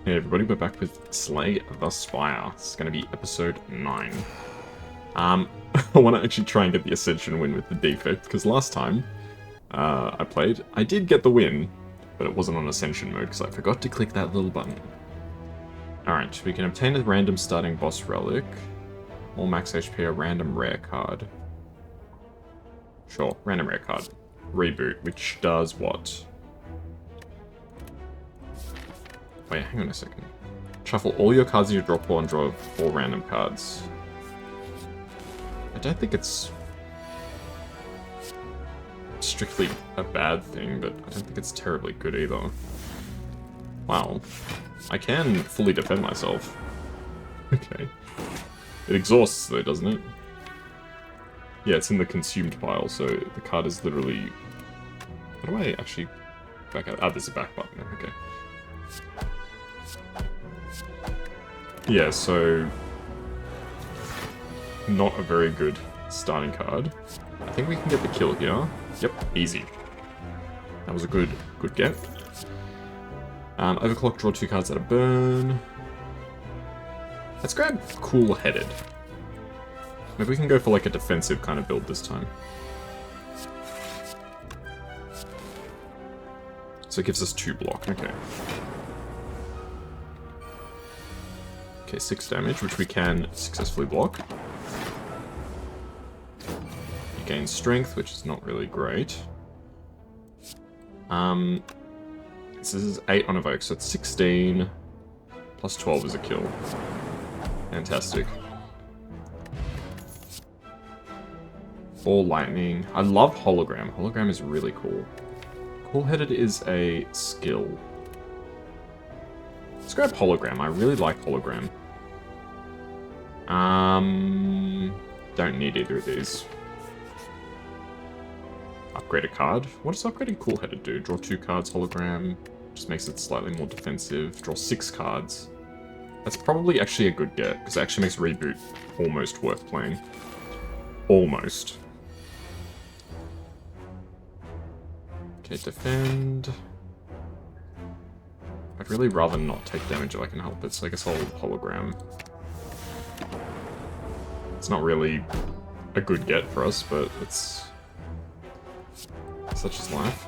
Hey everybody, we're back with Slay the Spire. This is going to be episode 9. I want to actually try and get the Ascension win with the Defect, because last time I played, I did get the win, but it wasn't on Ascension mode, because I forgot to click that little button. Alright, we can obtain a random starting boss relic, or max HP a random rare card. Sure, random rare card. Reboot, which does what? Wait, hang on a second. Shuffle all your cards in your draw pool and draw 4 random cards. I don't think it's strictly a bad thing, but I don't think it's terribly good either. Wow. I can fully defend myself. Okay. It exhausts though, doesn't it? Yeah, it's in the consumed pile, so the card is literally... How do I actually back out? Ah, there's a back button. Okay. Yeah, so... Not a very good starting card. I think we can get the kill here. Yep, easy. That was a good get. Overclock, draw 2 cards out of burn. Let's grab Cool-Headed. Maybe we can go for like a defensive kind of build this time. So it gives us 2 block, okay. Okay, 6 damage, which we can successfully block. You gain strength, which is not really great. This is 8 on evoke, so it's 16. Plus 12 is a kill. Fantastic. All lightning. I love hologram. Hologram is really cool. Cool-Headed is a skill. Let's grab hologram. I really like hologram. Don't need either of these. Upgrade a card. What does upgrading Cool-Headed do? Draw 2 cards, hologram. Just makes it slightly more defensive. Draw 6 cards. That's probably actually a good get, because it actually makes reboot almost worth playing. Almost. Okay, defend. I'd really rather not take damage if I can help it, so I guess I'll hologram. It's not really a good get for us, but it's such is life.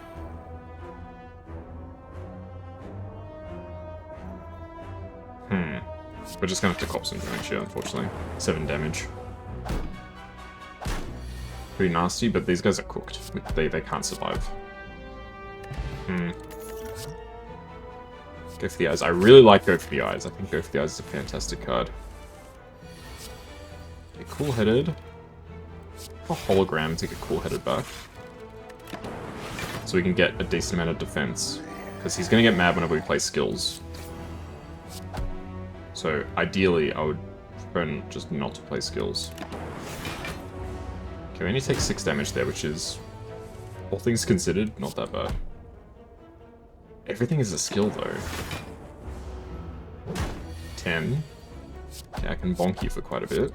We're just gonna have to cop some damage here, unfortunately. 7 damage. Pretty nasty, but these guys are cooked. They can't survive. Go for the Eyes. I really like Go for the Eyes. I think Go for the Eyes is a fantastic card. Okay, Cool-Headed. A hologram to get Cool-Headed back. So we can get a decent amount of defense. Because he's going to get mad whenever we play skills. So ideally, I would prefer just not to play skills. Okay, we only take 6 damage there, which is, all things considered, not that bad. Everything is a skill, though. 10. Okay, I can bonk you for quite a bit.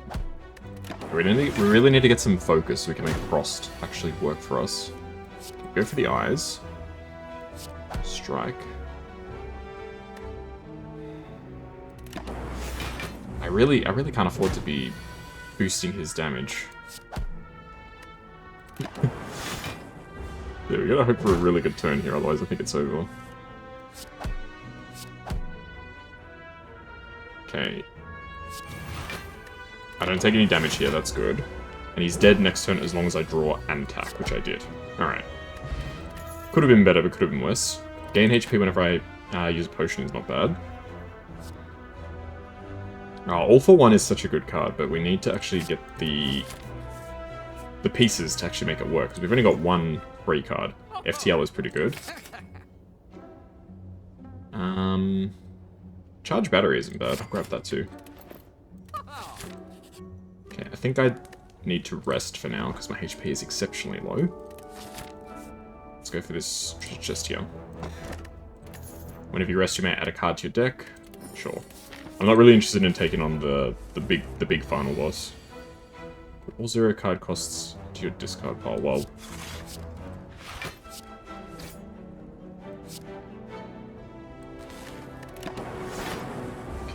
We really need to get some focus so we can make Frost actually work for us. Go for the Eyes. Strike. I really can't afford to be boosting his damage. There we go. I hope for a really good turn here, otherwise I think it's over. Okay. I don't take any damage here, that's good. And he's dead next turn as long as I draw and attack, which I did. Alright. Could have been better, but could have been worse. Gain HP whenever I use a potion is not bad. Oh, All for One is such a good card, but we need to actually get the pieces to actually make it work, because we've only got 1 free card. FTL is pretty good. Charge Battery isn't bad. I'll grab that too. Okay, I think I need to rest for now, because my HP is exceptionally low. Let's go for this chest here. Whenever you rest, you may add a card to your deck. Sure. I'm not really interested in taking on the big final boss. Put all 0 card costs to your discard pile. Well,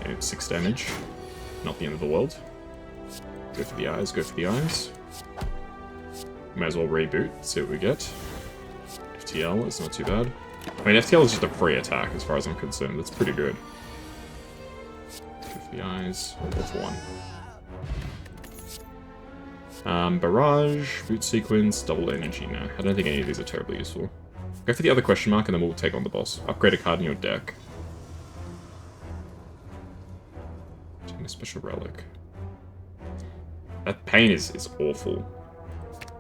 Okay, 6 damage. Not the end of the world. Go for the eyes, go for the eyes. May as well reboot, see what we get. FTL is not too bad. I mean, FTL is just a free attack as far as I'm concerned. That's pretty good. Go for the eyes. All for 1. Barrage, boot sequence, double energy. No, I don't think any of these are terribly useful. Go for the other question mark and then we'll take on the boss. Upgrade a card in your deck. Take a special relic. That pain is awful.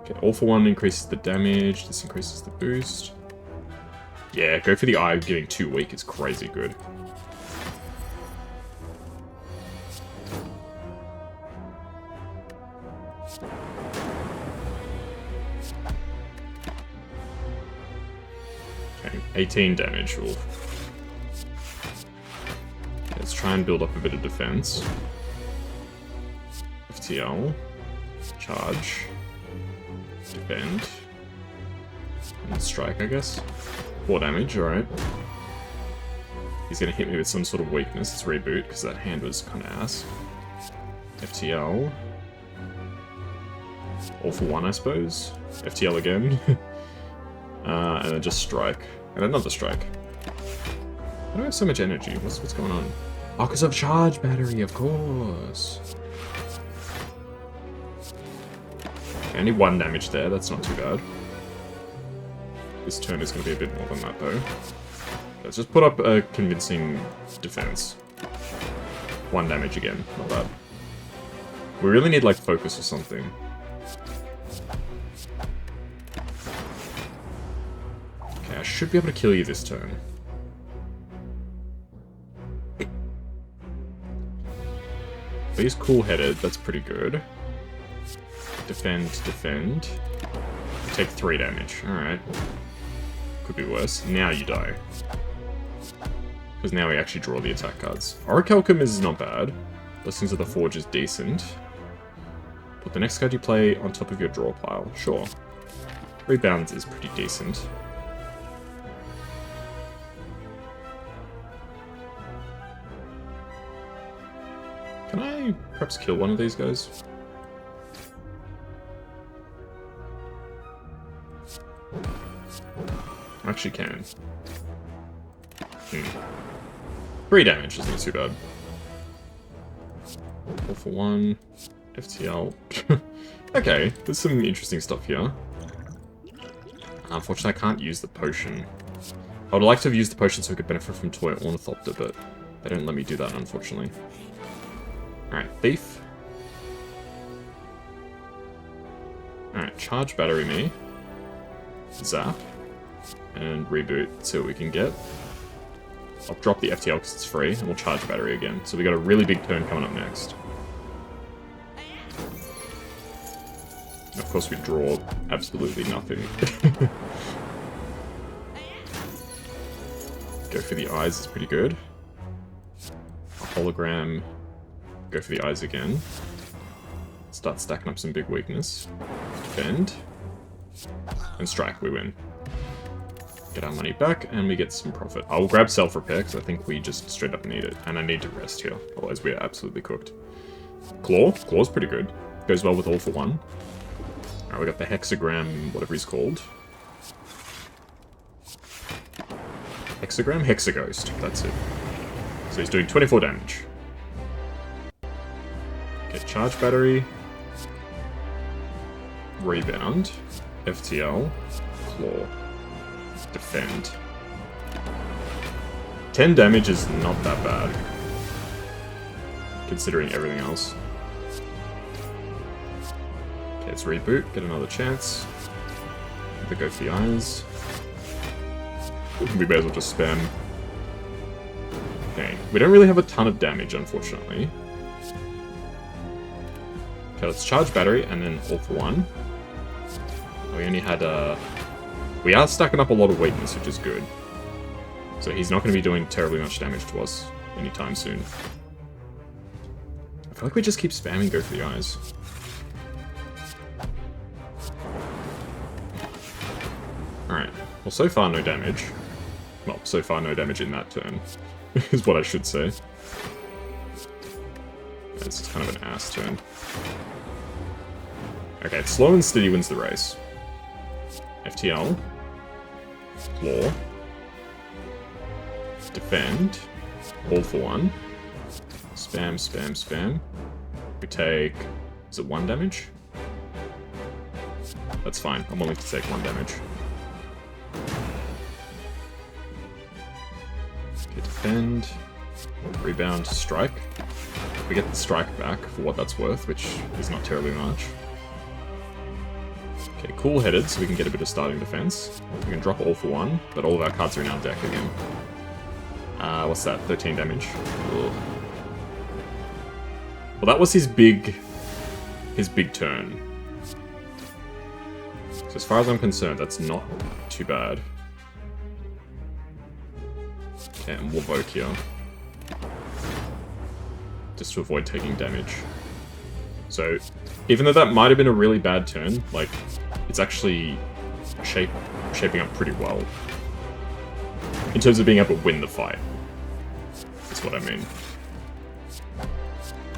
Okay, all for 1 increases the damage, this increases the boost. Yeah, go for the eye, getting 2 weak is crazy good. Okay, 18 damage. Ooh. Let's try and build up a bit of defense. FTL. Charge. Defend. And strike, I guess. 4 damage, alright. He's gonna hit me with some sort of weakness. Let's reboot, because that hand was kind of ass. FTL. All for 1, I suppose. FTL again. And then just strike. And another strike. Why do I have so much energy? What's going on? Oh, because of charge battery, of course. Okay, only 1 damage there, that's not too bad. This turn is going to be a bit more than that, though. Let's just put up a convincing defense. 1 damage again, not bad. We really need, like, focus or something. Okay, I should be able to kill you this turn. But he's cool-headed, that's pretty good. Defend, defend. Take 3 damage, alright. Could be worse. Now you die. Because now we actually draw the attack cards. Orichalcum is not bad. Blessings of the Forge is decent. Put the next card you play on top of your draw pile. Sure. Rebounds is pretty decent. Can I perhaps kill one of these guys? I actually can. 3 damage isn't too bad. All for 1. FTL. Okay, there's some interesting stuff here. Unfortunately, I can't use the potion. I would like to have used the potion so I could benefit from Toy Ornithopter, but they don't let me do that, unfortunately. Alright, Thief. Alright, charge battery me. Zap. And reboot, see what we can get. I'll drop the FTL because it's free, and we'll charge battery again. So we got a really big turn coming up next. And of course we draw absolutely nothing. Go for the eyes is pretty good. A hologram. Go for the eyes again. Start stacking up some big weakness. Defend. And strike, we win. Get our money back, and we get some profit. I'll grab self-repair, because I think we just straight up need it. And I need to rest here, otherwise we are absolutely cooked. Claw? Claw's pretty good. Goes well with all for 1. Alright, we got the hexagram, whatever he's called. Hexagram? Hexaghost, that's it. So he's doing 24 damage. Get charge battery. Rebound. FTL. Claw. Defend. 10 damage is not that bad, considering everything else. Okay, let's reboot, get another chance. Either go for the eyes. We may as well just spam. Okay, we don't really have a ton of damage, unfortunately. Okay, let's charge battery, and then all for 1. We only had we are stacking up a lot of weakness, which is good. So he's not going to be doing terribly much damage to us anytime soon. I feel like we just keep spamming go for the eyes. Alright, well so far no damage. Well, so far no damage in that turn, is what I should say. This is kind of an ass turn. Okay, it's slow and steady wins the race. FTL. Claw. Defend. All for one. Spam, spam, spam. We take... Is it 1 damage? That's fine. I'm willing to take 1 damage. Okay, defend. Rebound, strike. We get the strike back for what that's worth, which is not terribly much. Okay, cool-headed, so we can get a bit of starting defense. We can drop all for 1, but all of our cards are in our deck again. What's that? 13 damage. Ugh. Well, that was his big turn. So as far as I'm concerned, that's not too bad. Okay, and we'll vote here. Just to avoid taking damage. So, even though that might have been a really bad turn, like, it's actually shaping up pretty well. In terms of being able to win the fight. That's what I mean.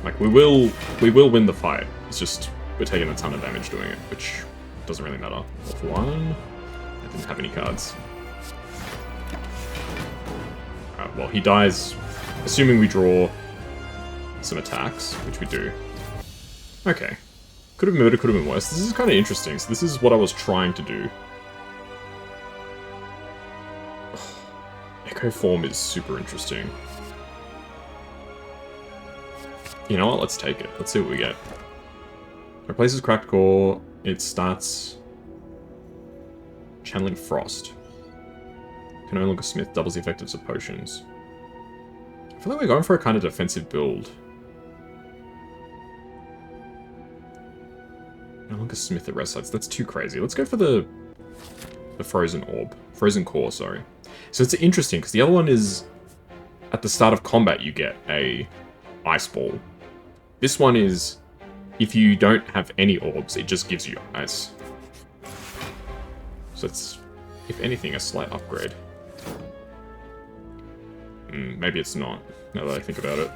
Like, we will win the fight. It's just, we're taking a ton of damage doing it, which doesn't really matter. All for 1. I didn't have any cards. Alright, well, he dies, assuming we draw some attacks, which we do. Okay. Could have been better, could have been worse. This is kind of interesting. So this is what I was trying to do. Echo form is super interesting. You know what? Let's take it. Let's see what we get. Replaces Cracked Core. It starts channeling Frost. Can no longer smith. Doubles the effectiveness of potions. I feel like we're going for a kind of defensive build. No longer smith the rest sides. That's too crazy. Let's go for the frozen orb. Frozen core, sorry. So it's interesting, because the other one is... At the start of combat, you get a ice ball. This one is... If you don't have any orbs, it just gives you ice. So it's, if anything, a slight upgrade. Maybe it's not, now that I think about it.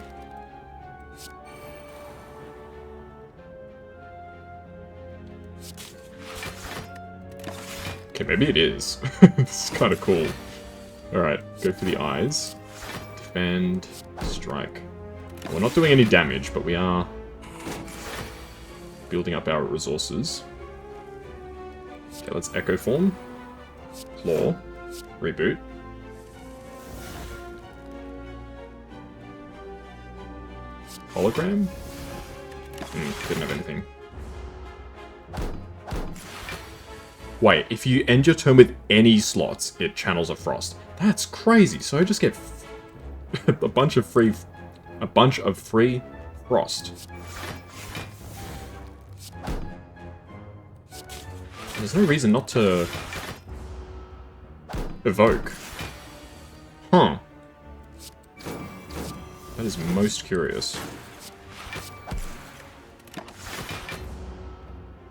Okay, maybe it is. This is kind of cool. Alright, go for the eyes. Defend, strike. We're not doing any damage, but we are building up our resources. Okay, let's Echo Form. Claw. Reboot. Hologram? Didn't have anything. Wait, if you end your turn with any slots, it channels a Frost. That's crazy. So I just get a bunch of free Frost. There's no reason not to evoke. Huh. That is most curious.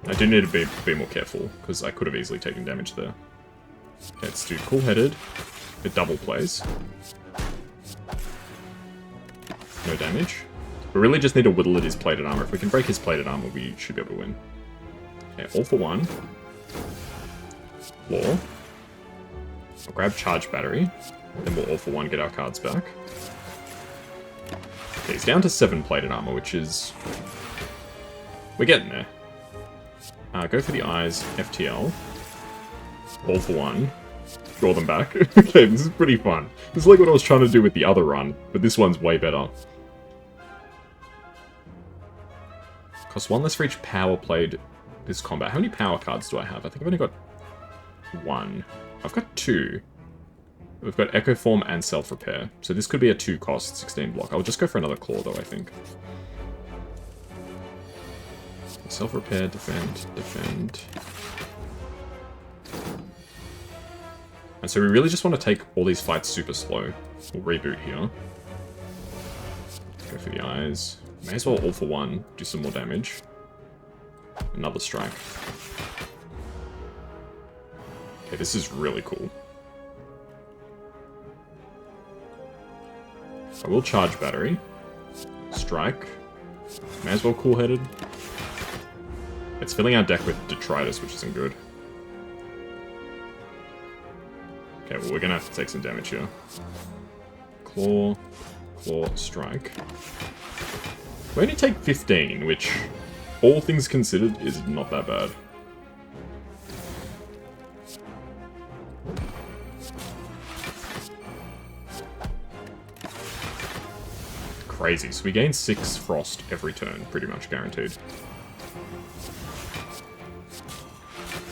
I do need to be more careful, because I could have easily taken damage there. Okay, let's do cool-headed. It double plays. No damage. We really just need to whittle at his plated armor. If we can break his plated armor, we should be able to win. Okay, all for 1. Claw. I'll grab charge battery. Then we'll all for 1 get our cards back. Okay, he's down to 7 plated armor, which is... We're getting there. Go for the eyes, FTL. All for 1. Draw them back. Okay, this is pretty fun. This is like what I was trying to do with the other run, but this one's way better. Costs 1 less for each power played this combat. How many power cards do I have? I think I've only got 1. I've got 2. We've got Echo Form and Self-Repair. So this could be a 2 cost, 16 block. I'll just go for another Claw though, I think. Self-repair, defend, defend. And so we really just want to take all these fights super slow. We'll reboot here. Go for the eyes. May as well all for 1, do some more damage. Another strike. Okay, this is really cool. I will charge battery. Strike. May as well cool-headed. It's filling our deck with detritus, which isn't good. Okay, well, we're gonna have to take some damage here. Claw, strike. We only take 15, which, all things considered, is not that bad. Crazy. So we gain 6 frost every turn, pretty much guaranteed.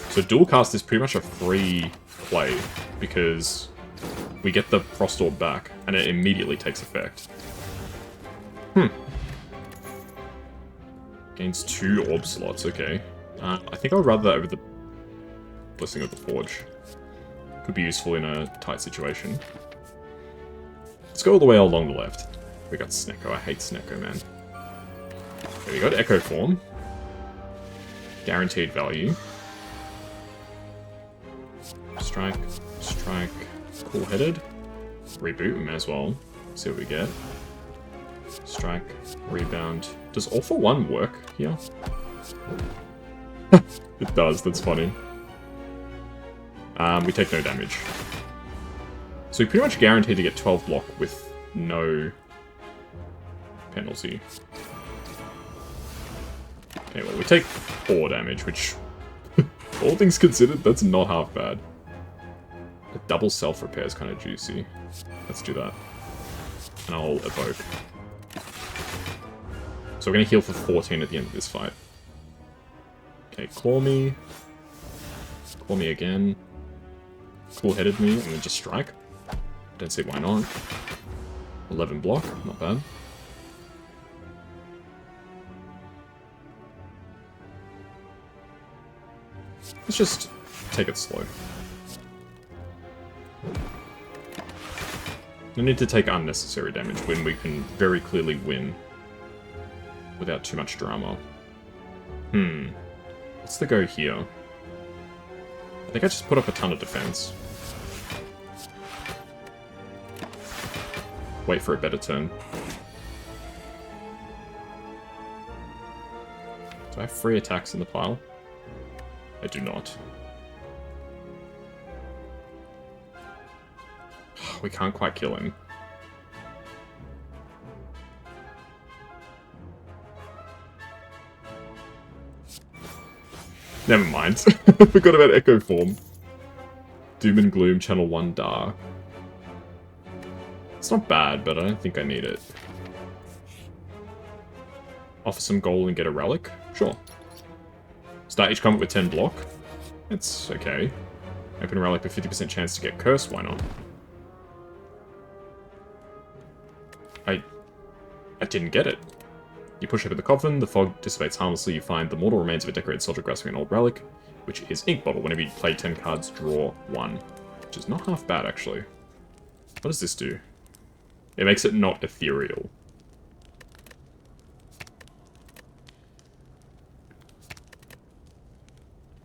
So dual cast is pretty much a free play, because we get the frost orb back, and it immediately takes effect. Gains 2 orb slots, okay. I think I would rather that over the Blessing of the Forge. Could be useful in a tight situation. Let's go all the way along the left. We got Snecko. I hate Snecko, man. Okay, we got Echo Form. Guaranteed value. Strike. Cool-headed. Reboot, we may as well. See what we get. Strike. Rebound. Does All for One work here? It does, that's funny. We take no damage. So we pretty much guaranteed to get 12 block with no penalty. Okay, well, we take 4 damage, which, all things considered, that's not half bad. A double self-repair is kind of juicy. Let's do that. And I'll evoke. So we're going to heal for 14 at the end of this fight. Okay, claw me. Claw me again. Cool-headed me, and then just strike. Don't see why not. 11 block, not bad. Let's just take it slow. No need to take unnecessary damage when we can very clearly win without too much drama. What's the go here? I think I just put up a ton of defense. Wait for a better turn. Do I have 3 attacks in the pile? I do not. We can't quite kill him. Never mind. Forgot about Echo Form. Doom and Gloom, Channel 1 Dar. It's not bad, but I don't think I need it. Offer some gold and get a relic? Sure. Start each combat with 10 block. It's okay. Open a relic with 50% chance to get cursed, why not? I didn't get it. You push over the coffin, the fog dissipates harmlessly, you find the mortal remains of a decorated soldier grasping an old relic, which is Ink Bottle. Whenever you play 10 cards, draw 1. Which is not half bad, actually. What does this do? It makes it not ethereal.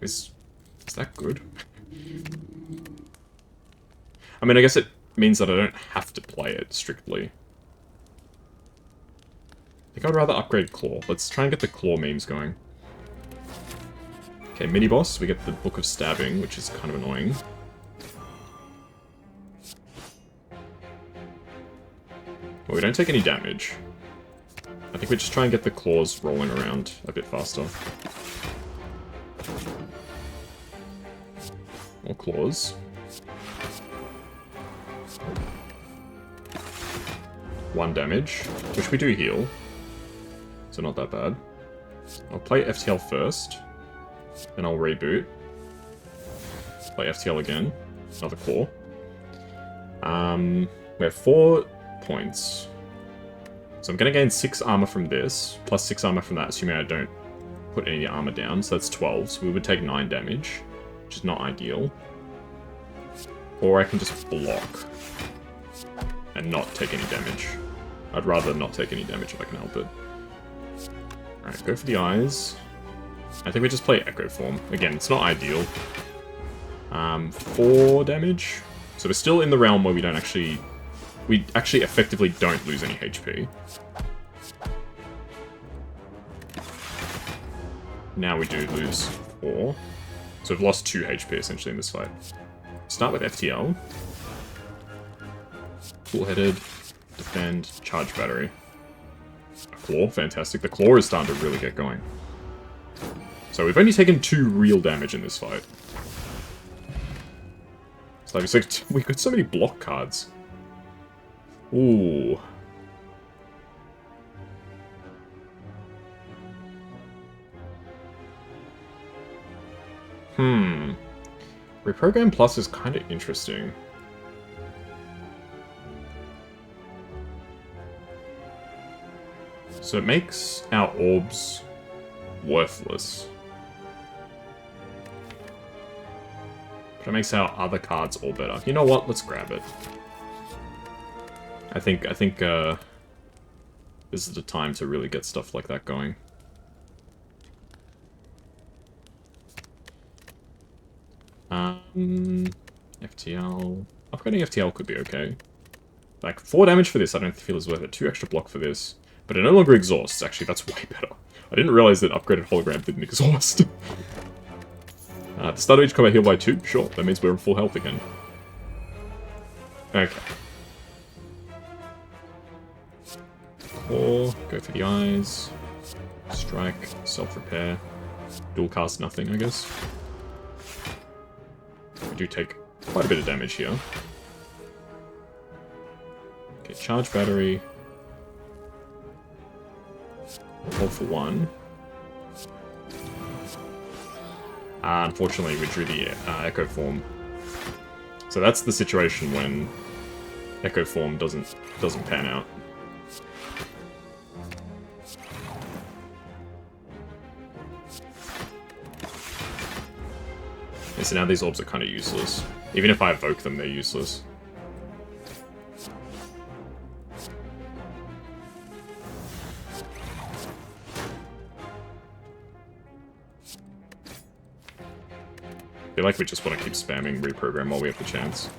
Is that good? I mean, I guess it means that I don't have to play it, strictly. I think I'd rather upgrade Claw. Let's try and get the Claw memes going. Okay, mini-boss. We get the Book of Stabbing, which is kind of annoying. Well, we don't take any damage. I think we just try and get the claws rolling around a bit faster. More claws. One damage, which we do heal. So not that bad. I'll play FTL first. Then I'll reboot. Play FTL again. Another claw. We have 4 points. So I'm going to gain 6 armor from this, plus 6 armor from that, assuming I don't put any armor down. So that's 12, so we would take 9 damage, which is not ideal. Or I can just block and not take any damage. I'd rather not take any damage if I can help it. Alright, go for the eyes. I think we just play Echo Form. Again, it's not ideal. 4 damage. So we're still in the realm where we don't actually... We actually effectively don't lose any HP. Now we do lose 4. So we've lost 2 HP essentially in this fight. Start with FTL. Cool-headed. Defend. Charge battery. A claw. Fantastic. The claw is starting to really get going. So we've only taken 2 real damage in this fight. It's like we got so many block cards. Ooh. Reprogram Plus is kind of interesting. So it makes our orbs worthless. But it makes our other cards all better. You know what? Let's grab it. I think this is the time to really get stuff like that going. FTL. Upgrading FTL could be okay. Like, 4 damage for this I don't feel is worth it. 2 extra block for this. But it no longer exhausts. Actually, that's way better. I didn't realize that upgraded hologram didn't exhaust. The start of each combat heal by 2? Sure, that means we're in full health again. Okay. Claw, go for the eyes. Strike, self-repair. Dual cast nothing, I guess. We do take quite a bit of damage here. Okay, charge battery. All for 1. Unfortunately, we drew the Echo Form. So that's the situation when Echo Form doesn't pan out. And so now these orbs are kind of useless. Even if I evoke them, they're useless. I feel like we just want to keep spamming reprogram while we have the chance.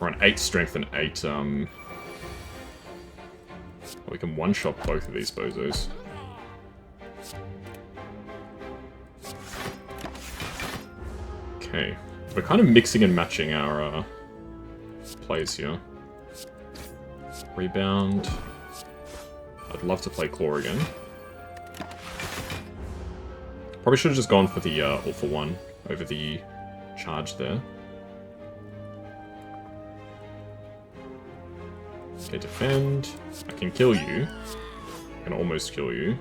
We're on 8 strength and 8, we can one-shot both of these bozos. Okay. We're kind of mixing and matching our, plays here. Rebound. I'd love to play Claw again. Probably should have just gone for the, all for 1 over the charge there. Okay, defend. I can kill you. I can almost kill you.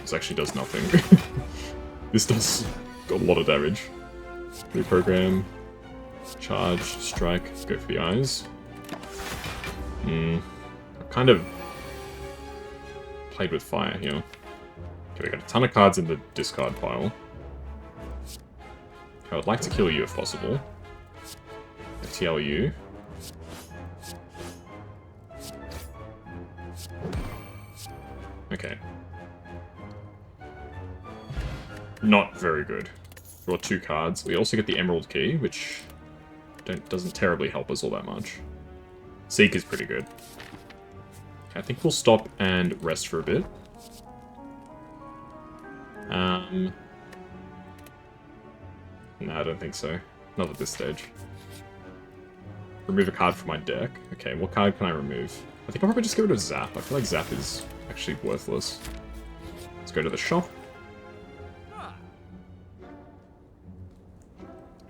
This actually does nothing. This does a lot of damage. Reprogram. Charge, strike, go for the eyes. I kind of played with fire here. Okay, we got a ton of cards in the discard pile. I would like to kill you if possible. FTL you. Okay. Not very good. Draw 2 cards. We also get the Emerald Key, which doesn't terribly help us all that much. Seek is pretty good. Okay, I think we'll stop and rest for a bit. No, I don't think so. Not at this stage. Remove a card from my deck. Okay, what card can I remove? I think I'll probably just get rid of Zap. I feel like Zap is actually worthless. Let's go to the shop.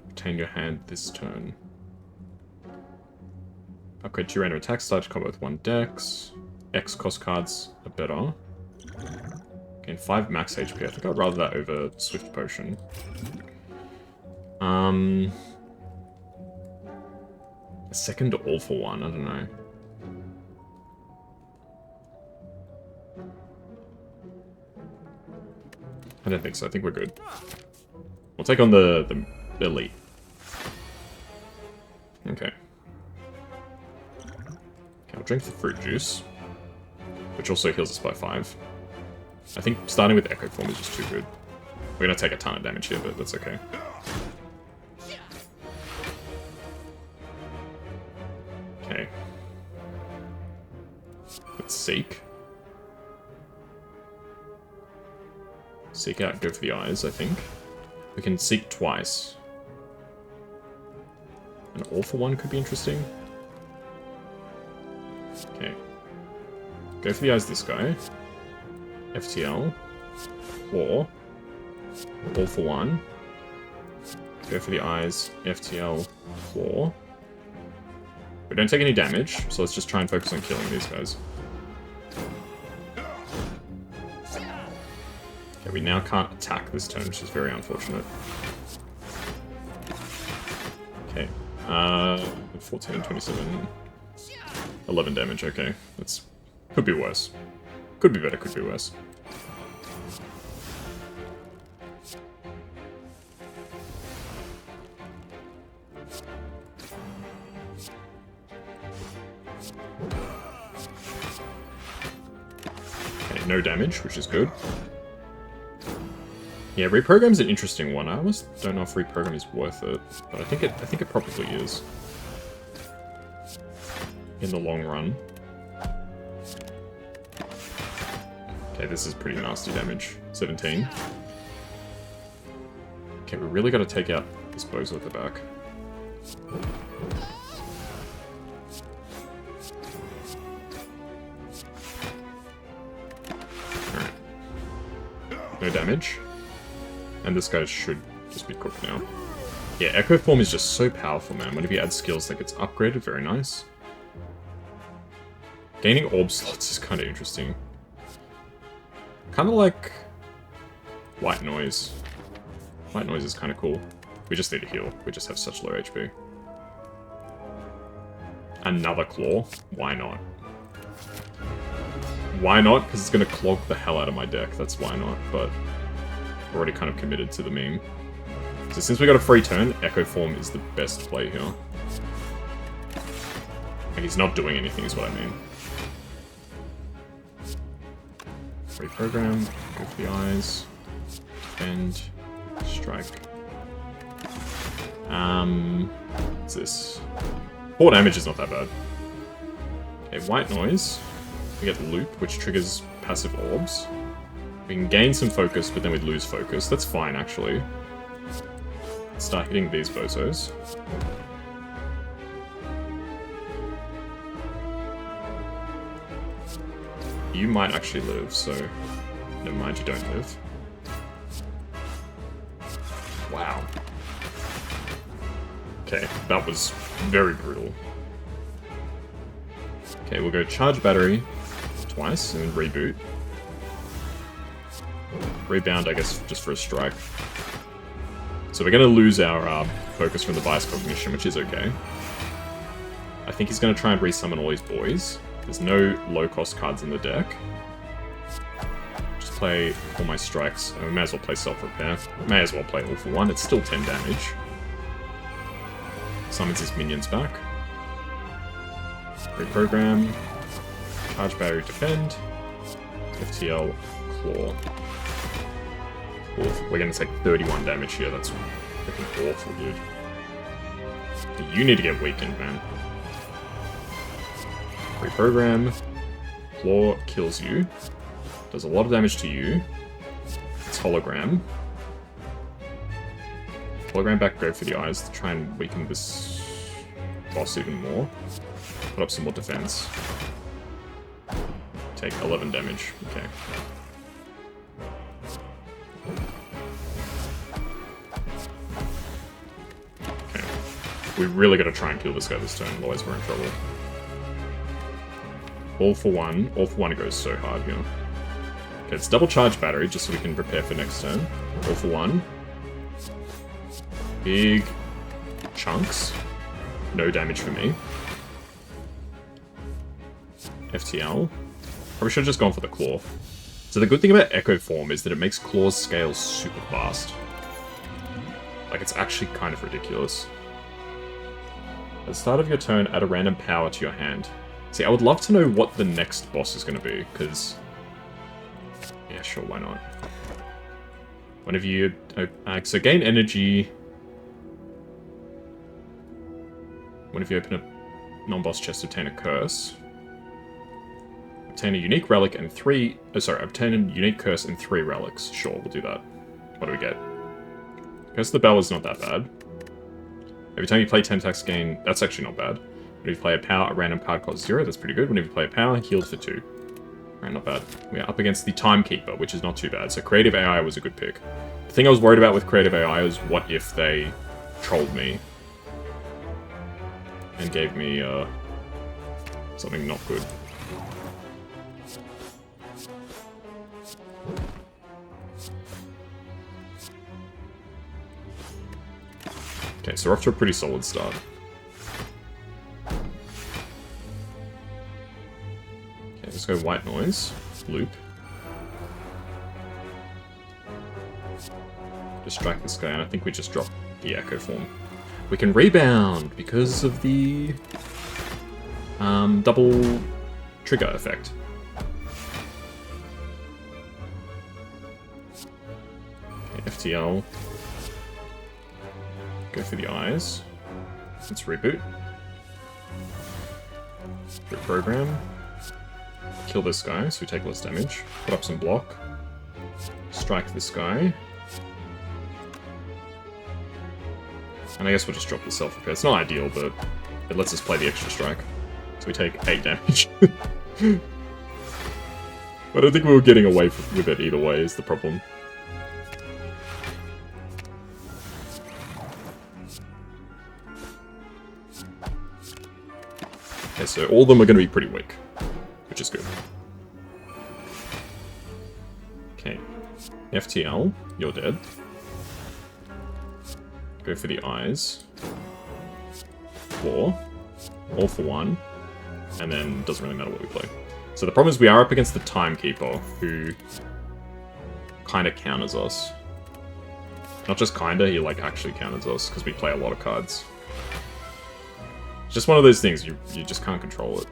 Retain your hand this turn. Upgrade 2 random attacks, start combat with 1 dex. X cost cards are better. Gain 5 max HP. I think I'd rather that over Swift Potion. A second all for 1, I don't know. I don't think so, I think we're good. We'll take on the elite. Okay. I'll drink the fruit juice, which also heals us by 5. I think starting with Echo Form is just too good. We're gonna take a ton of damage here, but that's okay. Okay. Let's Seek. Seek out, go for the eyes, I think. We can seek twice. An all for one could be interesting. Okay. Go for the eyes, this guy. FTL. Claw. All for one. Go for the eyes, FTL, claw. We don't take any damage, so let's just try and focus on killing these guys. Okay, we now can't attack this turn, which is very unfortunate. Okay, 14, 27, 11 damage, okay. That's... could be worse. Could be better, could be worse. Okay, no damage, which is good. Yeah, reprogram's an interesting one. I almost don't know if reprogram is worth it, but I think it probably is. In the long run. Okay, this is pretty nasty damage. 17. Okay, we really gotta take out this bozo at the back. Alright. No damage. And this guy should just be cooked now. Yeah, Echo Form is just so powerful, man. Whenever you add skills, that gets upgraded, very nice. Gaining orb slots is kind of interesting. Kind of like White Noise. White Noise is kind of cool. We just need to heal. We just have such low HP. Another Claw? Why not? Why not? Because it's going to clog the hell out of my deck. That's why not, but... already kind of committed to the meme. So since we got a free turn, Echo Form is the best play here. And he's not doing anything is what I mean. Reprogram, go for the eyes, defend, strike. What's this? 4 damage is not that bad. Okay, White Noise. We get Loop, which triggers passive orbs. We can gain some focus, but then we'd lose focus. That's fine, actually. Let's start hitting these bozos. You might actually live, so... never mind, you don't live. Wow. Okay, that was very brutal. Okay, we'll go Charge Battery twice, and then Reboot. Rebound, I guess, just for a strike. So we're going to lose our focus from the Bias Cognition, which is okay. I think he's going to try and resummon all his boys. There's no low-cost cards in the deck. Just play all my strikes. I may as well play Self-Repair. May as well play all for one. It's still 10 damage. Summons his minions back. Reprogram. Charge Battery, Defend. FTL, Claw. Oof, we're gonna take 31 damage here, that's freaking awful, dude. You need to get weakened, man. Reprogram. Claw kills you. Does a lot of damage to you. It's Hologram. Hologram back, go for the eyes to try and weaken this boss even more. Put up some more defense. Take 11 damage, okay. We really gotta try and kill this guy this turn, otherwise we're in trouble. All for one. All for one goes so hard here. Okay, it's double charge battery, just so we can prepare for next turn. All for one. Big chunks. No damage for me. FTL. Probably should have just gone for the claw. So the good thing about Echo Form is that it makes claws scale super fast. Like, it's actually kind of ridiculous. At the start of your turn, add a random power to your hand. See, I would love to know what the next boss is going to be, because... yeah, sure, why not? Whenever you... so gain energy... Whenever you open a non-boss chest, obtain a curse. Obtain a unique relic and obtain a unique curse and 3 relics. Sure, we'll do that. What do we get? Curse of the Bell is not that bad. Every time you play 10 attacks gain, that's actually not bad. When you play a power, a random card costs 0, that's pretty good. Whenever you play a power, healed for 2. Alright, not bad. We are up against the Timekeeper, which is not too bad. So Creative AI was a good pick. The thing I was worried about with Creative AI was what if they trolled me and gave me something not good. Okay, so we're off to a pretty solid start. Okay, let's go White Noise, Loop. Distract this guy, and I think we just drop the Echo Form. We can rebound because of the double trigger effect. Okay, FTL. Go for the eyes. Let's reboot. Reprogram. Kill this guy so we take less damage. Put up some block. Strike this guy. And I guess we'll just drop the self-repair. It's not ideal, but it lets us play the extra strike. So we take 8 damage. I don't think we were getting away with it either way, is the problem. Okay, so all of them are going to be pretty weak, which is good. Okay, FTL, you're dead. Go for the eyes. Claw. All for 1. And then doesn't really matter what we play. So the problem is we are up against the Timekeeper, who kind of counters us. Not just kinda, he like actually counters us, because we play a lot of cards. It's just one of those things, you just can't control it.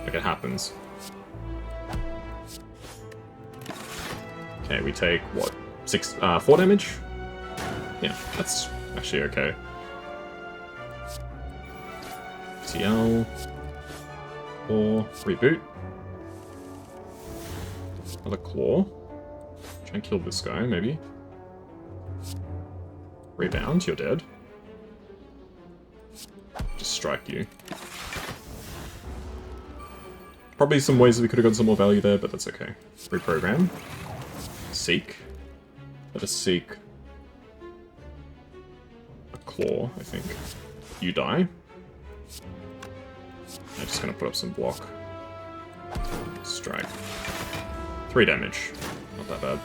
Like, it happens. Okay, we take, what, 4 damage? Yeah, that's actually okay. TL. Or reboot. Another claw. Try and kill this guy, maybe. Rebound, you're dead. Just strike you. Probably some ways that we could have gotten some more value there, but that's okay. Reprogram. Seek. Let us seek a claw, I think. You die. I'm just gonna put up some block. Strike. 3 damage. Not that bad.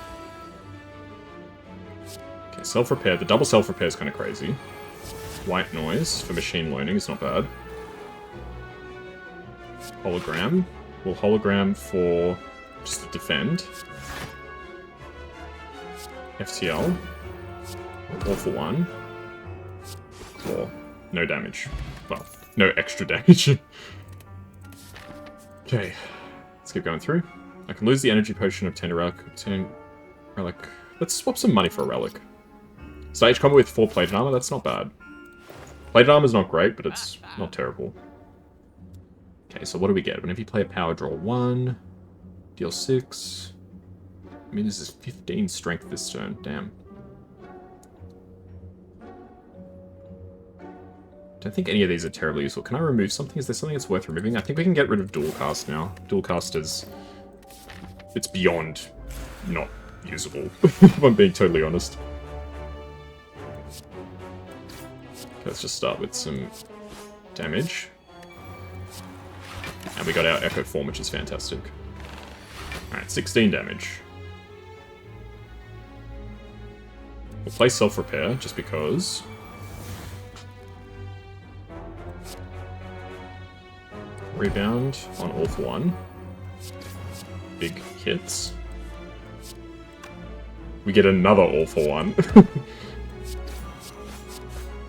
Okay, self-repair. The double self-repair is kind of crazy. White Noise for machine learning is not bad. Hologram. We'll hologram for just to defend. FTL. All for 1. Claw. No damage. Well, no extra damage. Okay, let's keep going through. I can lose the energy potion, obtain a relic, obtain relic. Let's swap some money for a relic. Stage combo with 4 plated armor, that's not bad. Plated armor's not great, but it's not terrible. Okay, so what do we get? Whenever you play a power, draw 1, deal 6. I mean, this is 15 strength this turn, damn. Don't think any of these are terribly useful. Can I remove something? Is there something that's worth removing? I think we can get rid of dual cast now. Dual cast is... it's beyond not usable, if I'm being totally honest. Okay, let's just start with some damage. And we got our Echo Form, which is fantastic. Alright, 16 damage. We'll play Self-Repair, just because... Rebound on all for 1. Big hits. We get another all for 1.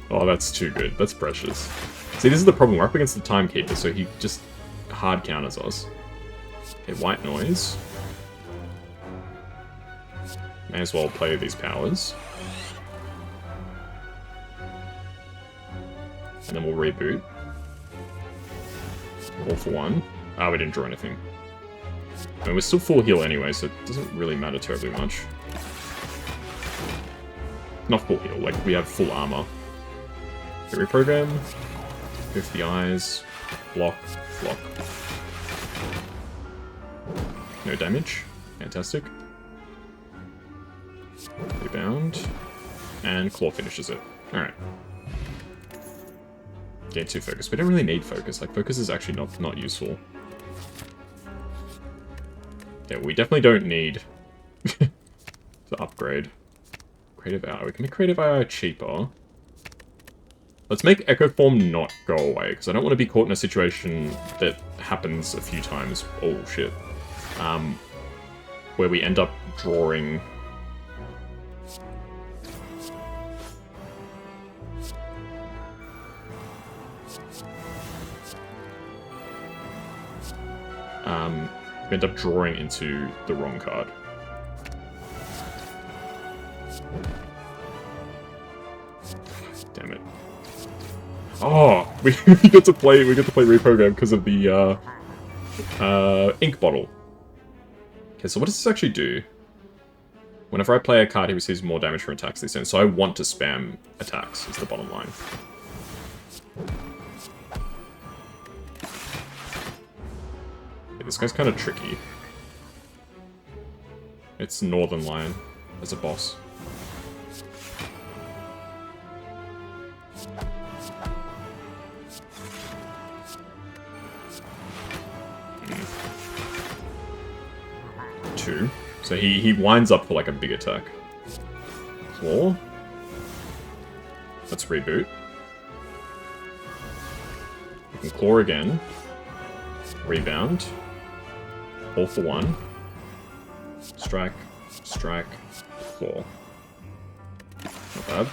Oh, that's too good. That's precious. See, this is the problem. We're up against the Timekeeper, so he just hard counters us. Okay, White Noise. May as well play these powers. And then we'll reboot. All for 1. Ah, we didn't draw anything. I mean, we're still full heal anyway, so it doesn't really matter terribly much. Not full heal, like, we have full armor. Okay, reprogram. Go for the eyes. Block. Block. No damage. Fantastic. Rebound. And claw finishes it. Alright. Gain 2 focus. We don't really need focus. Like, focus is actually not useful. Yeah, we definitely don't need to upgrade. Creative Hour. We can make Creative Hour cheaper. Let's make Echo Form not go away, because I don't want to be caught in a situation that happens a few times. Oh, shit. Where we end up drawing... we end up drawing into the wrong card. Damn it. Oh, we get to play reprogram because of the ink bottle. Okay, so what does this actually do? Whenever I play a card, he receives more damage from attacks this turn. So I want to spam attacks, is the bottom line. Okay, this guy's kind of tricky. It's Northern Lion as a boss. Two. So he winds up for like a big attack. Claw. Let's reboot. We can claw again. Rebound. All for one. Strike. Strike. Claw. Not bad.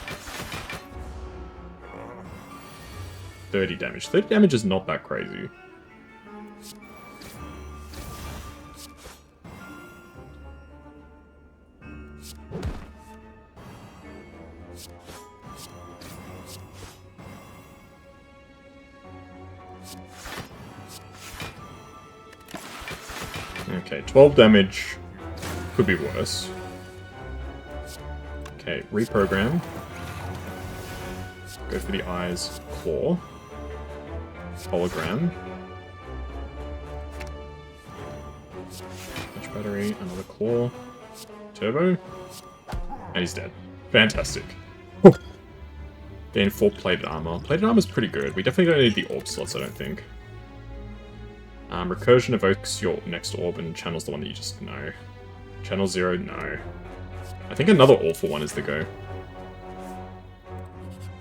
30 damage. 30 damage is not that crazy. Okay, 12 damage could be worse. Okay, reprogram. Go for the eyes, claw. Hologram. Touch battery, another claw. Turbo. And he's dead. Fantastic. Gain 4 plated armor. Plated armor's pretty good. We definitely don't need the orb slots, I don't think. Recursion evokes your next orb and channels the one that you just know. Channel 0, no. I think another awful one is the go.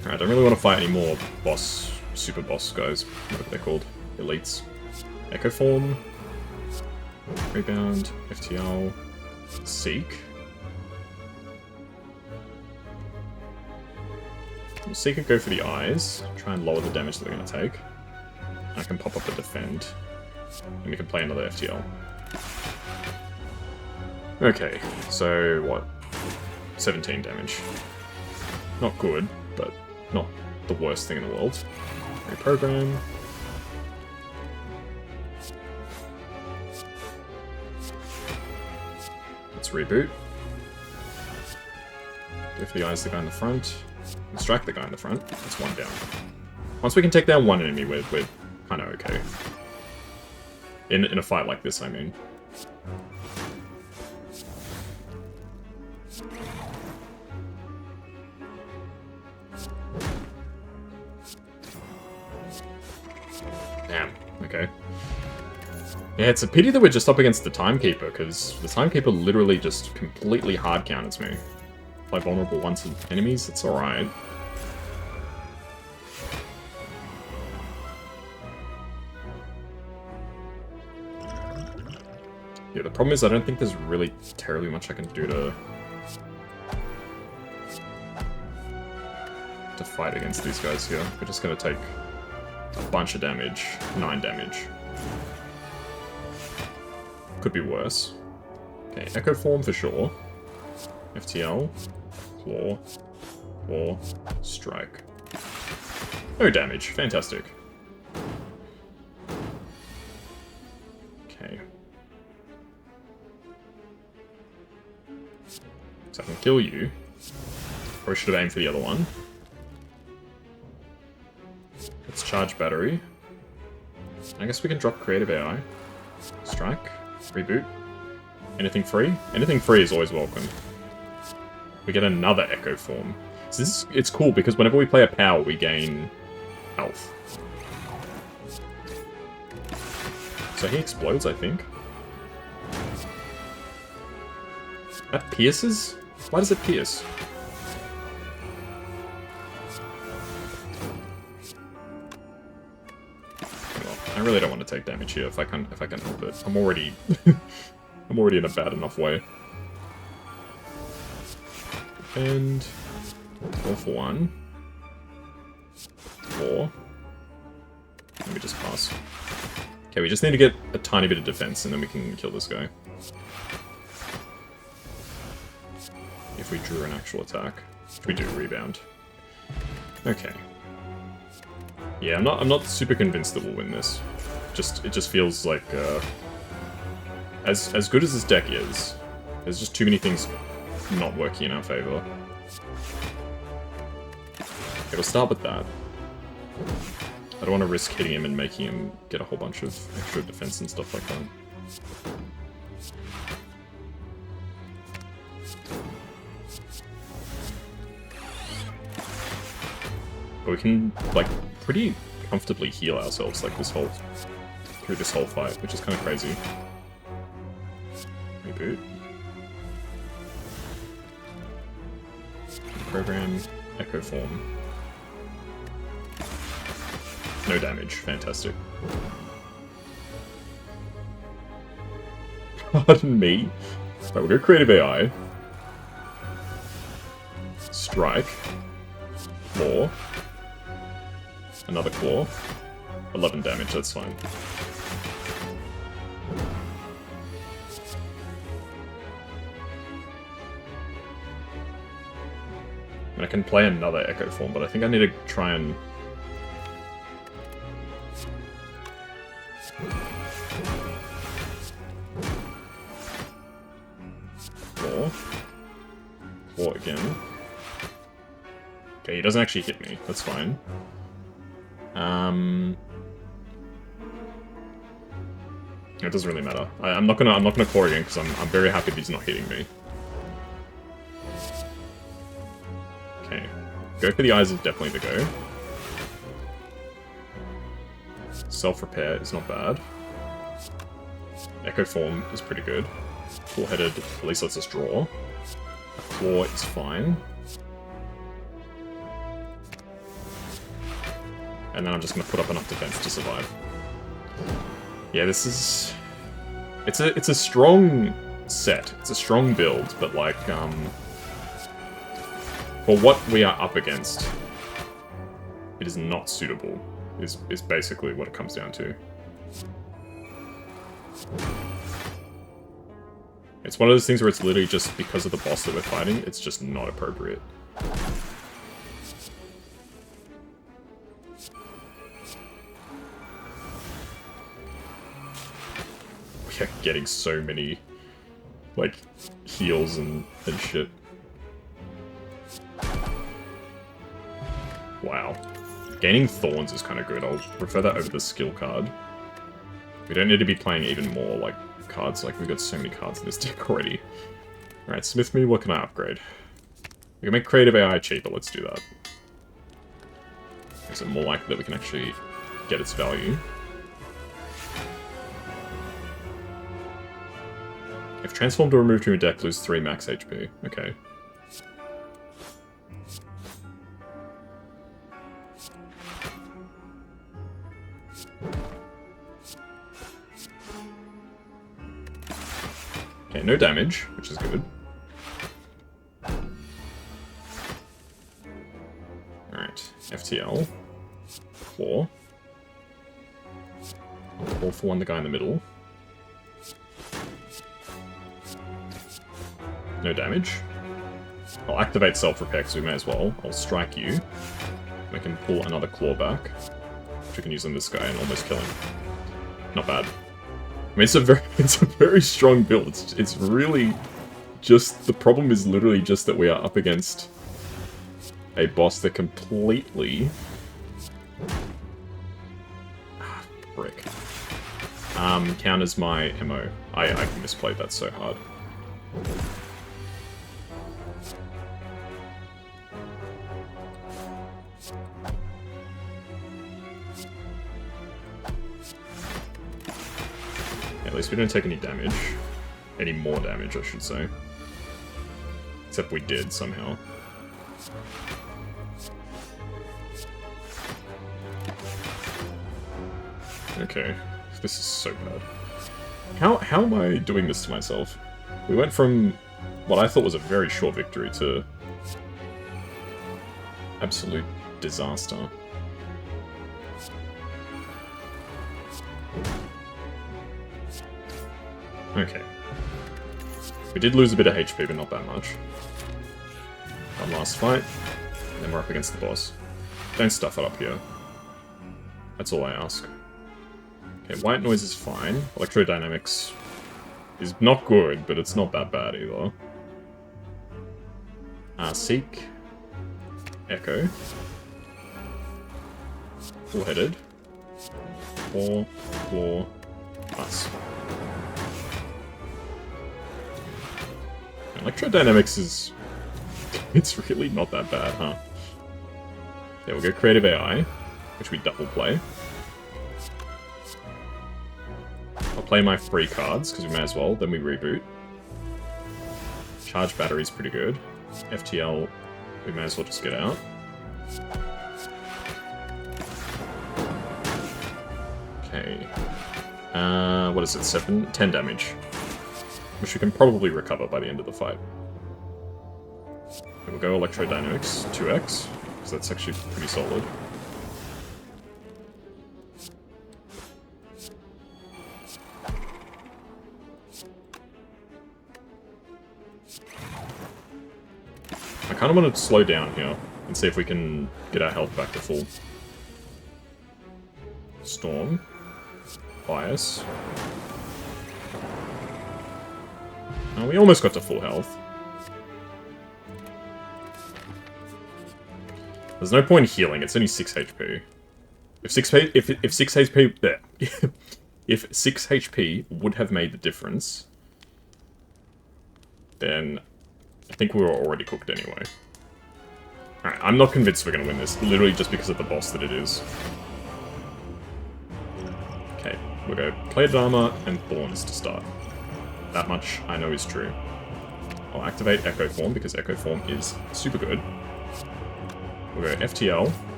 Alright, I don't really want to fight any more boss, super boss guys, whatever they're called. Elites. Echo Form. Rebound. FTL. Seek. We'll Seek and go for the eyes. Try and lower the damage that we're going to take. I can pop up a defend. And we can play another FTL. Okay, so what? 17 damage. Not good, but not the worst thing in the world. Reprogram. Let's reboot. Go for the eyes, the guy in the front. Strike the guy in the front. That's one down. Once we can take down one enemy, we're kind of okay. In a fight like this, I mean. Damn, okay. Yeah, it's a pity that we're just up against the Timekeeper, because the Timekeeper literally just completely hard counters me. If I vulnerable once to enemies, it's alright. Yeah, the problem is I don't think there's really terribly much I can do to fight against these guys here. We're just gonna take a bunch of damage. 9 damage. Could be worse. Okay, Echo Form for sure. FTL. Claw. Claw. Strike. No damage. Fantastic. Okay. kill you. Or we should have aimed for the other one. Let's charge battery. I guess we can drop creative AI. Strike. Reboot. Anything free? Anything free is always welcome. We get another Echo form. So it's cool because whenever we play a power, we gain health. So he explodes, I think. That pierces? Why does it pierce? Well, I really don't want to take damage here if I can help it. I'm already I'm already in a bad enough way. And 4 for 1. 4. Let me just pass. Okay, we just need to get a tiny bit of defense and then we can kill this guy. If we drew an actual attack. Which we do, rebound. Okay. Yeah, I'm not super convinced that we'll win this. It just feels like as good as this deck is, there's just too many things not working in our favor. Okay, we'll start with that. I don't want to risk hitting him and making him get a whole bunch of extra defense and stuff like that. But we can, like, pretty comfortably heal ourselves, like, through this whole fight, which is kind of crazy. Reboot. Program, Echo Form. No damage, fantastic. Pardon me. Right, we'll go Creative AI. Strike. Claw. Another claw. 11 damage, that's fine. And I can play another Echo Form, but I think I need to try and... Claw. Claw again. Okay, he doesn't actually hit me, that's fine. It doesn't really matter. I'm not gonna claw again because I'm very happy that he's not hitting me. Okay, go for the eyes is definitely the go. Self-repair is not bad. Echo form is pretty good. Full-headed at least lets us draw. A claw is fine. And then I'm just gonna put up enough defense to survive. Yeah, this is... It's a strong set. It's a strong build, but like, for what we are up against, it is not suitable, is basically what it comes down to. It's one of those things where it's literally just because of the boss that we're fighting, it's just not appropriate. We're getting so many, like, heals and shit. Wow. Gaining Thorns is kind of good. I'll prefer that over the skill card. We don't need to be playing even more, like, cards. Like, we've got so many cards in this deck already. Alright, Smith me, what can I upgrade? We can make Creative AI cheaper, let's do that. Is it more likely that we can actually get its value? If transformed or removed from your deck, lose 3 max HP. Okay. Okay, no damage, which is good. Alright, FTL. Claw. All for one, the guy in the middle. No damage. I'll activate self-repair because we may as well. I'll strike you. We can pull another claw back, which we can use on this guy and almost kill him. Not bad. I mean, it's a very strong build. It's really Just, the problem is literally just that we are up against a boss that completely... Brick. Counters my MO. I misplayed that so hard. At least we don't take any damage. Any more damage, I should say. Except we did, somehow. Okay. This is so bad. How am I doing this to myself? We went from what I thought was a very short victory to... absolute disaster. Okay. We did lose a bit of HP, but not that much. One last fight, and then we're up against the boss. Don't stuff it up here. That's all I ask. Okay, white noise is fine. Electrodynamics is not good, but it's not that bad either. Seek. Echo. Full-headed. Claw. Nice. Electrodynamics is... it's really not that bad, huh? Okay, we'll go Creative AI, which we double play. I'll play my free cards, because we may as well, then we reboot. Charge battery's pretty good. FTL, we may as well just get out. Okay. What is it, 10 damage. Which we can probably recover by the end of the fight. Okay, we'll go Electrodynamics, 2x, because that's actually pretty solid. I kind of want to slow down here and see if we can get our health back to full. Storm. Bias. Oh, we almost got to full health. There's no point healing, it's only 6 HP. If 6 HP there. If 6 HP would have made the difference, then I think we were already cooked anyway. Alright, I'm not convinced we're gonna win this, literally just because of the boss that it is. Okay, we'll go Plated Armor and Thorns to start. That much I know is true. I'll activate Echo Form because Echo Form is super good. We'll go FTL,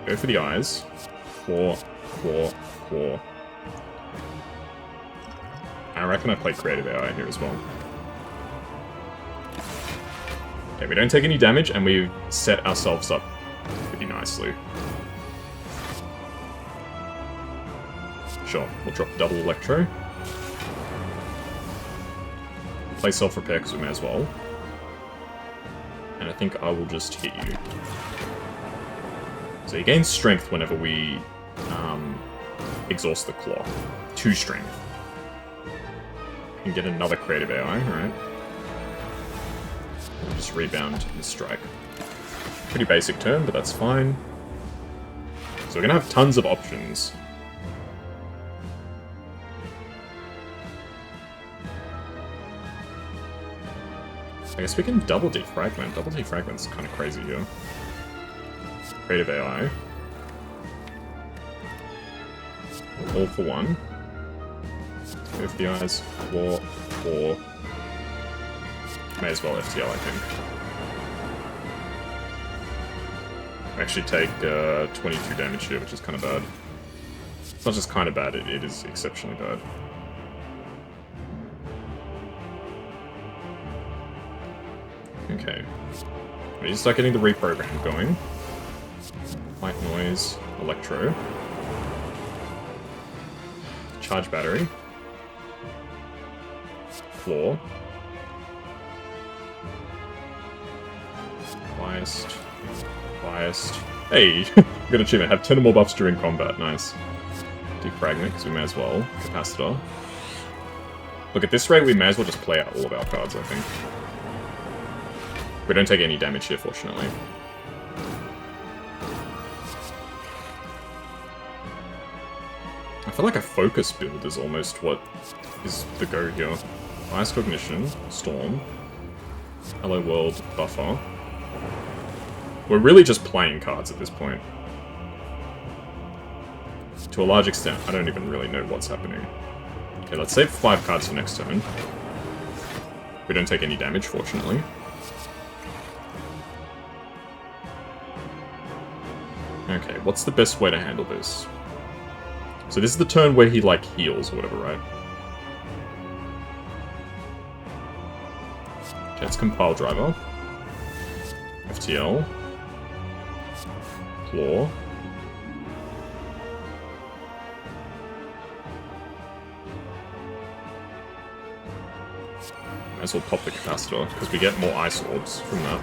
go for the eyes, claw. I reckon I play Creative AI here as well. Okay, we don't take any damage and we set ourselves up pretty nicely. Sure, we'll drop double Electro. Play self-repair because we may as well. And I think I will just hit you. So you gain strength whenever we exhaust the claw. 2 strength. You can get another Creative AI, right? We'll just rebound and strike. Pretty basic turn, but that's fine. So we're gonna have tons of options. I guess we can double defragment. Double defragment's kind of crazy here. Creative AI. All for 1. Go for the eyes. Claw. May as well FTL, I think. I actually take 22 damage here, which is kind of bad. It's not just kind of bad, it is exceptionally bad. Okay. We need to start getting the reprogram going. White noise, electro. Charge battery. Claw. Biased. Hey! Good achievement. Have 10 or more buffs during combat. Nice. Defragment, because we may as well. Capacitor. Look, at this rate, we may as well just play out all of our cards, I think. We don't take any damage here, fortunately. I feel like a focus build is almost what is the go here. Ice Cognition, Storm, Hello World, Buffer. We're really just playing cards at this point. To a large extent, I don't even really know what's happening. Okay, let's save 5 cards for next turn. We don't take any damage, fortunately. Okay, what's the best way to handle this? So this is the turn where he, like, heals or whatever, right? Okay, it's Compile Driver. FTL. Claw. Might as well pop the Capacitor, because we get more Ice Orbs from that.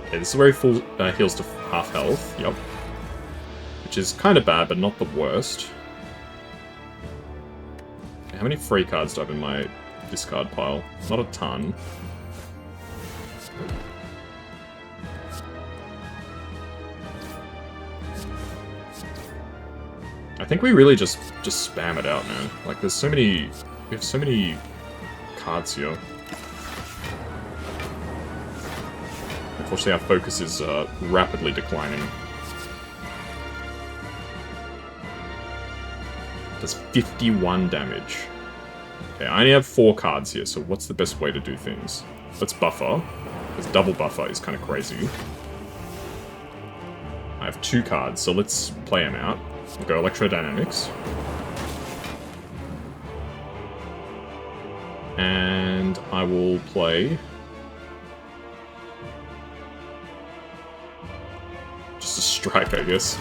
Okay, this is where he heals to half health, yep. Which is kind of bad, but not the worst. Okay, how many free cards do I have in my discard pile? Not a ton. I think we really just spam it out, man. Like, there's so many... We have so many cards here. Unfortunately, our focus is rapidly declining. Does 51 damage. Okay, I only have 4 cards here, so what's the best way to do things? Let's buffer, because double buffer is kind of crazy. I have 2 cards, so let's play them out. We'll go Electrodynamics. And I will play... just a strike, I guess.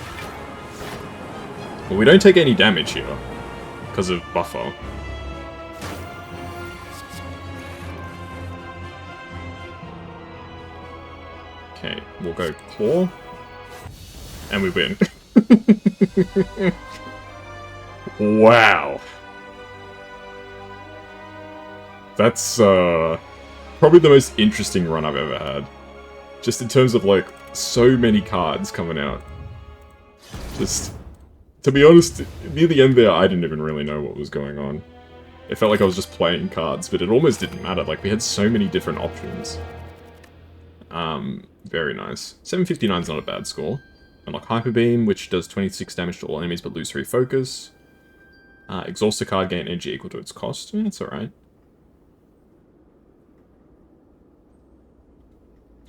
But we don't take any damage here, because of buffer. Okay, we'll go Claw. And we win. Wow. That's probably the most interesting run I've ever had. Just in terms of, like, so many cards coming out. Just, to be honest, near the end there, I didn't even really know what was going on. It felt like I was just playing cards, but it almost didn't matter. Like, we had so many different options. Very nice. 759 is not a bad score. Unlock Hyper Beam, which does 26 damage to all enemies but lose 3 focus. Exhaust a card, gain energy equal to its cost. That's alright.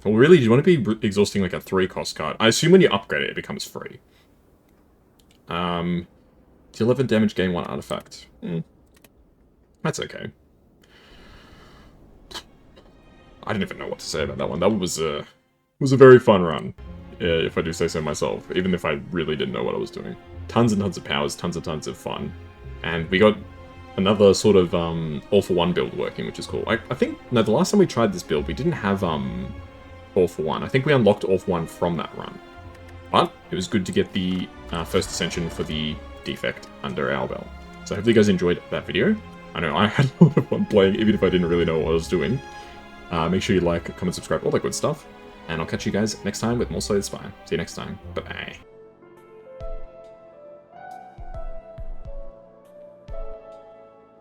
Well, really, do you want to be exhausting like a 3-cost card? I assume when you upgrade it, it becomes free. Deal 11 damage, gain 1 artifact. That's okay. I didn't even know what to say about that one. That was a very fun run, if I do say so myself, even if I really didn't know what I was doing. Tons and tons of powers, tons of fun. And we got another sort of all-for-one build working, which is cool. I think, no, the last time we tried this build, we didn't have all-for-one. I think we unlocked all-for-one from that run. But it was good to get the first Ascension for the Defect under our belt. So hopefully you guys enjoyed that video. I know I had a lot of fun playing, even if I didn't really know what I was doing. Make sure you like, comment, subscribe, all that good stuff. And I'll catch you guys next time with more Slay the Spire. See you next time. Bye-bye.